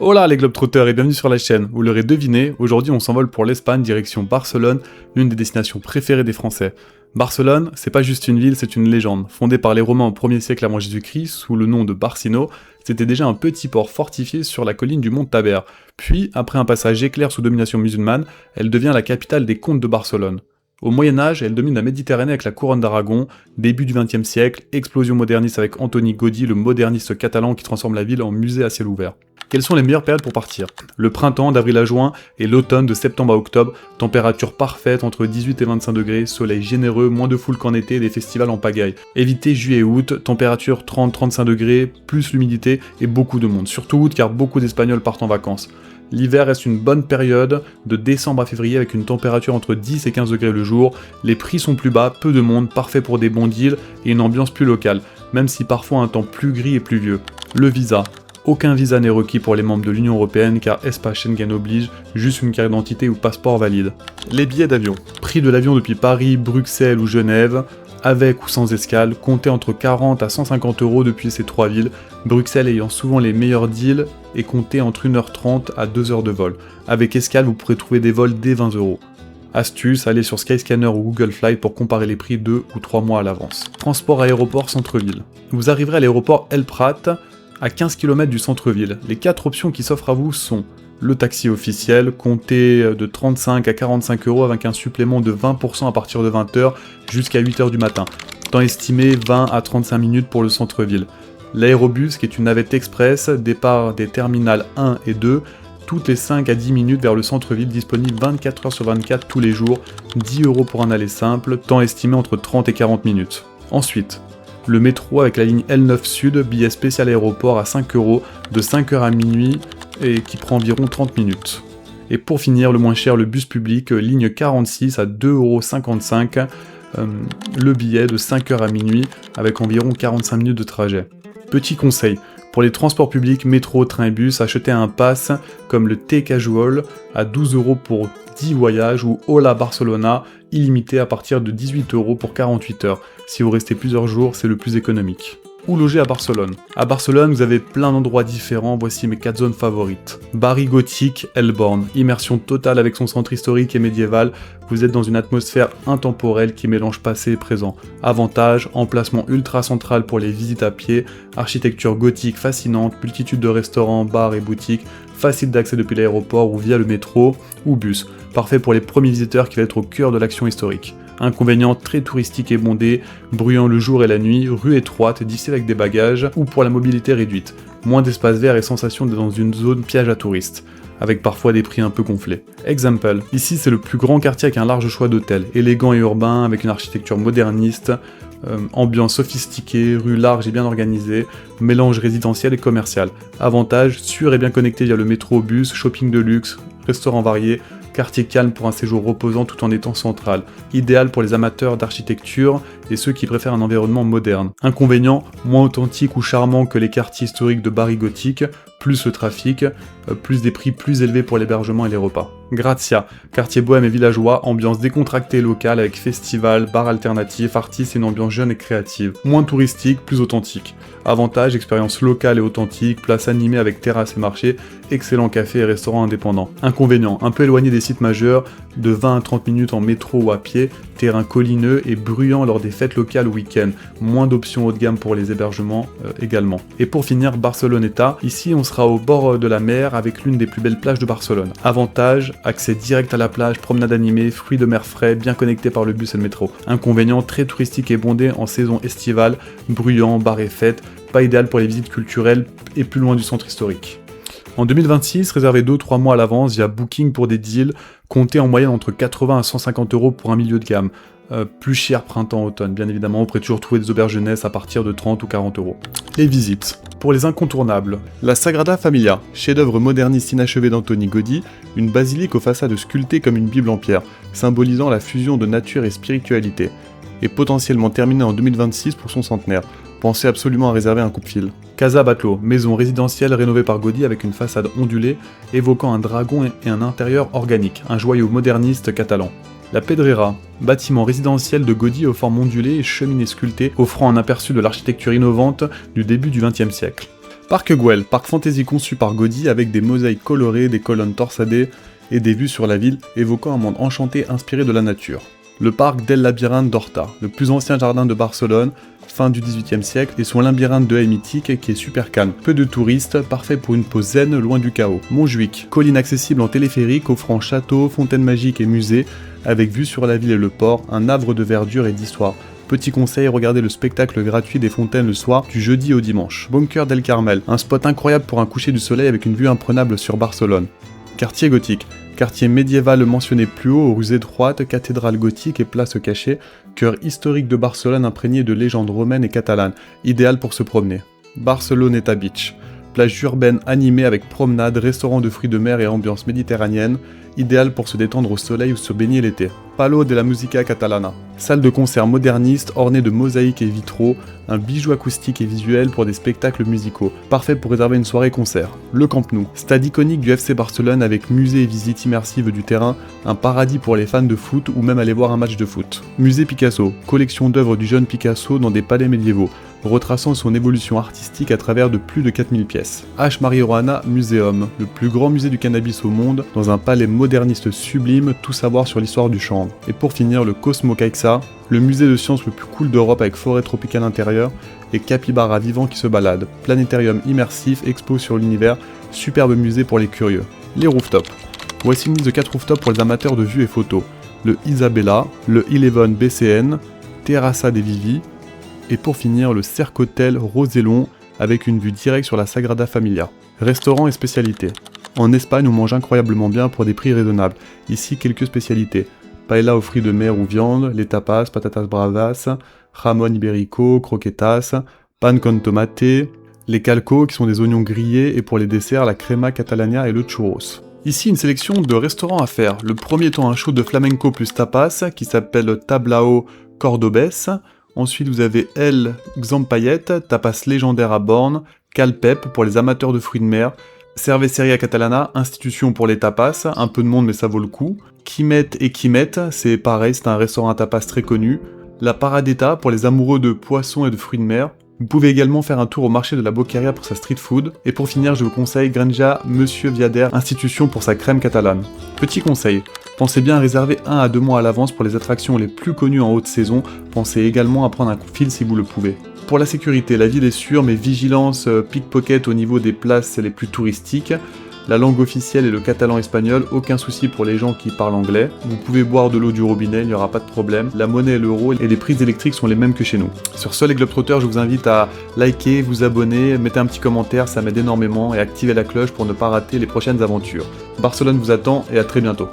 Hola les Globetrotters et bienvenue sur la chaîne. Vous l'aurez deviné, aujourd'hui on s'envole pour l'Espagne, direction Barcelone, l'une des destinations préférées des Français. Barcelone, c'est pas juste une ville, c'est une légende. Fondée par les Romains au 1er siècle avant Jésus-Christ, sous le nom de Barcino, c'était déjà un petit port fortifié sur la colline du mont Taber. Puis, après un passage éclair sous domination musulmane, elle devient la capitale des comtes de Barcelone. Au Moyen-Âge, elle domine la Méditerranée avec la couronne d'Aragon, début du XXe siècle, explosion moderniste avec Antoni Gaudí, le moderniste catalan qui transforme la ville en musée à ciel ouvert. Quelles sont les meilleures périodes pour partir? Le printemps d'avril à juin et l'automne de septembre à octobre, température parfaite entre 18 et 25 degrés, soleil généreux, moins de foule qu'en été et des festivals en pagaille. Évitez juillet et août, température 30-35 degrés, plus l'humidité et beaucoup de monde, surtout août car beaucoup d'Espagnols partent en vacances. L'hiver reste une bonne période, de décembre à février avec une température entre 10 et 15 degrés le jour, les prix sont plus bas, peu de monde, parfait pour des bons deals et une ambiance plus locale, même si parfois un temps plus gris et pluvieux. Le visa. Aucun visa n'est requis pour les membres de l'Union Européenne car espace Schengen oblige, juste une carte d'identité ou passeport valide. Les billets d'avion. Prix de l'avion depuis Paris, Bruxelles ou Genève, avec ou sans escale, comptez entre 40 à 150 € depuis ces trois villes, Bruxelles ayant souvent les meilleurs deals et comptez entre 1h30 à 2h de vol. Avec escale, vous pourrez trouver des vols dès 20 €. Astuce, allez sur Skyscanner ou Google Flight pour comparer les prix 2 ou 3 mois à l'avance. Transport aéroport centre-ville. Vous arriverez à l'aéroport El Prat, à 15 km du centre-ville. Les 4 options qui s'offrent à vous sont le taxi officiel, comptez de 35 à 45 € avec un supplément de 20% à partir de 20h jusqu'à 8h du matin. Temps estimé 20 à 35 minutes pour le centre-ville. L'aérobus qui est une navette express, départ des terminales 1 et 2, toutes les 5 à 10 minutes vers le centre-ville, disponible 24h sur 24 tous les jours, 10 € pour un aller simple, temps estimé entre 30 et 40 minutes. Ensuite, le métro avec la ligne L9 Sud, billet spécial aéroport à 5 € de 5h à minuit et qui prend environ 30 minutes. Et pour finir, le moins cher, le bus public, ligne 46 à 2,55 €, le billet de 5h à minuit avec environ 45 minutes de trajet. Petit conseil, pour les transports publics, métro, train et bus, achetez un pass comme le T-Casual à 12 € pour 10 voyages ou Hola Barcelona, illimité à partir de 18 € pour 48 heures. Si vous restez plusieurs jours, c'est le plus économique. Où loger à Barcelone? À Barcelone, vous avez plein d'endroits différents, voici mes 4 zones favorites. Barri gothique, Elborn, immersion totale avec son centre historique et médiéval, vous êtes dans une atmosphère intemporelle qui mélange passé et présent. Avantage, emplacement ultra central pour les visites à pied, architecture gothique fascinante, multitude de restaurants, bars et boutiques, facile d'accès depuis l'aéroport ou via le métro ou bus, parfait pour les premiers visiteurs qui vont être au cœur de l'action historique. Inconvénient très touristique et bondé, bruyant le jour et la nuit, rue étroite, difficile avec des bagages, ou pour la mobilité réduite. Moins d'espace vert et sensation d'être dans une zone piège à touristes, avec parfois des prix un peu gonflés. Exemple, ici c'est le plus grand quartier avec un large choix d'hôtels, élégant et urbain, avec une architecture moderniste, ambiance sophistiquée, rue large et bien organisée, mélange résidentiel et commercial. Avantage, sûr et bien connecté via le métro, bus, shopping de luxe, restaurants variés, quartier calme pour un séjour reposant tout en étant central, idéal pour les amateurs d'architecture et ceux qui préfèrent un environnement moderne. Inconvénient, moins authentique ou charmant que les quartiers historiques de Barri gothique, plus le trafic, plus des prix plus élevés pour l'hébergement et les repas. Grazia, quartier bohème et villageois, ambiance décontractée et locale avec festival, bar alternatif, artistes et une ambiance jeune et créative. Moins touristique, plus authentique. Avantage, expérience locale et authentique, place animée avec terrasse et marché, excellent café et restaurants indépendants. Inconvénient, un peu éloigné des sites majeurs, de 20 à 30 minutes en métro ou à pied, terrain collineux et bruyant lors des fêtes locales ou week-ends. Moins d'options haut de gamme pour les hébergements également. Et pour finir, Barceloneta, ici on sera au bord de la mer avec l'une des plus belles plages de Barcelone. Avantage, accès direct à la plage, promenade animée, fruits de mer frais, bien connecté par le bus et le métro. Inconvénient, très touristique et bondé en saison estivale, bruyant, bar et fêtes, pas idéal pour les visites culturelles et plus loin du centre historique. En 2026, réservez 2-3 mois à l'avance via Booking pour des deals, comptez en moyenne entre 80 à 150 € pour un milieu de gamme. Plus cher printemps-automne, bien évidemment, vous pourrez toujours trouver des auberges jeunesse à partir de 30 ou 40 €. Les visites. Pour les incontournables, la Sagrada Familia, chef-d'œuvre moderniste inachevé d'Antoni Gaudí, une basilique aux façades sculptées comme une bible en pierre, symbolisant la fusion de nature et spiritualité, et potentiellement terminée en 2026 pour son centenaire. Pensez absolument à réserver un coup de fil. Casa Batlló, maison résidentielle rénovée par Gaudí avec une façade ondulée, évoquant un dragon et un intérieur organique, un joyau moderniste catalan. La Pedrera, bâtiment résidentiel de Gaudí aux formes ondulées et cheminées sculptées, offrant un aperçu de l'architecture innovante du début du XXe siècle. Parc Güell, parc fantasy conçu par Gaudí avec des mosaïques colorées, des colonnes torsadées et des vues sur la ville évoquant un monde enchanté inspiré de la nature. Le parc del Labyrinthe d'Horta, le plus ancien jardin de Barcelone, fin du XVIIIe siècle, et son labyrinthe de haies mythique qui est super calme. Peu de touristes, parfait pour une pause zen loin du chaos. Montjuic, colline accessible en téléphérique offrant château, fontaine magique et musée, avec vue sur la ville et le port, un havre de verdure et d'histoire. Petit conseil, regardez le spectacle gratuit des fontaines le soir, du jeudi au dimanche. Bunker del Carmel, un spot incroyable pour un coucher du soleil avec une vue imprenable sur Barcelone. Quartier gothique, quartier médiéval mentionné plus haut aux rues étroites, cathédrale gothique et place cachée, cœur historique de Barcelone imprégné de légendes romaines et catalanes, idéal pour se promener. Barceloneta Beach, plage urbaine animée avec promenade, restaurant de fruits de mer et ambiance méditerranéenne, idéal pour se détendre au soleil ou se baigner l'été. Palo de la Musica Catalana, salle de concert moderniste ornée de mosaïques et vitraux, un bijou acoustique et visuel pour des spectacles musicaux, parfait pour réserver une soirée concert. Le Camp Nou, stade iconique du FC Barcelone avec musée et visite immersive du terrain, un paradis pour les fans de foot ou même aller voir un match de foot. Musée Picasso, collection d'œuvres du jeune Picasso dans des palais médiévaux, retraçant son évolution artistique à travers de plus de 4000 pièces. H. Marijuana Museum, le plus grand musée du cannabis au monde, dans un palais moderniste sublime, tout savoir sur l'histoire du chanvre. Et pour finir, le Cosmo Caixa, le musée de sciences le plus cool d'Europe avec forêt tropicale intérieure et capybara vivant qui se balade. Planétarium immersif, expo sur l'univers, superbe musée pour les curieux. Les rooftops. Voici une liste de 4 rooftops pour les amateurs de vues et photos. Le Isabella, le Eleven BCN, Terrassa des Vivi, et pour finir, le Cercle-Hôtel Rosellon avec une vue directe sur la Sagrada Familia. Restaurants et spécialités. En Espagne, on mange incroyablement bien pour des prix raisonnables. Ici, quelques spécialités. Paella aux fruits de mer ou viande, les tapas, patatas bravas, jamón ibérico, croquetas, pan con tomate, les calcos qui sont des oignons grillés et pour les desserts, la crema catalana et le churros. Ici, une sélection de restaurants à faire. Le premier étant un show de flamenco plus tapas qui s'appelle Tablao Cordobés. Ensuite, vous avez El Xampayet, tapas légendaire à Borne, Calpep pour les amateurs de fruits de mer, Cerveceria Catalana, institution pour les tapas, un peu de monde mais ça vaut le coup. Quimet et Quimet, c'est pareil, c'est un restaurant à tapas très connu. La Paradeta pour les amoureux de poissons et de fruits de mer. Vous pouvez également faire un tour au marché de la Boqueria pour sa street food. Et pour finir, je vous conseille Granja Monsieur Viader, institution pour sa crème catalane. Petit conseil, pensez bien à réserver 1 à 2 mois à l'avance pour les attractions les plus connues en haute saison. Pensez également à prendre un coup de fil si vous le pouvez. Pour la sécurité, la ville est sûre, mais vigilance pickpocket au niveau des places les plus touristiques. La langue officielle est le catalan-espagnol, aucun souci pour les gens qui parlent anglais. Vous pouvez boire de l'eau du robinet, il n'y aura pas de problème. La monnaie est l'euro et les prises électriques sont les mêmes que chez nous. Sur ce, les Globetrotters, je vous invite à liker, vous abonner, mettez un petit commentaire, ça m'aide énormément, et activez la cloche pour ne pas rater les prochaines aventures. Barcelone vous attend et à très bientôt.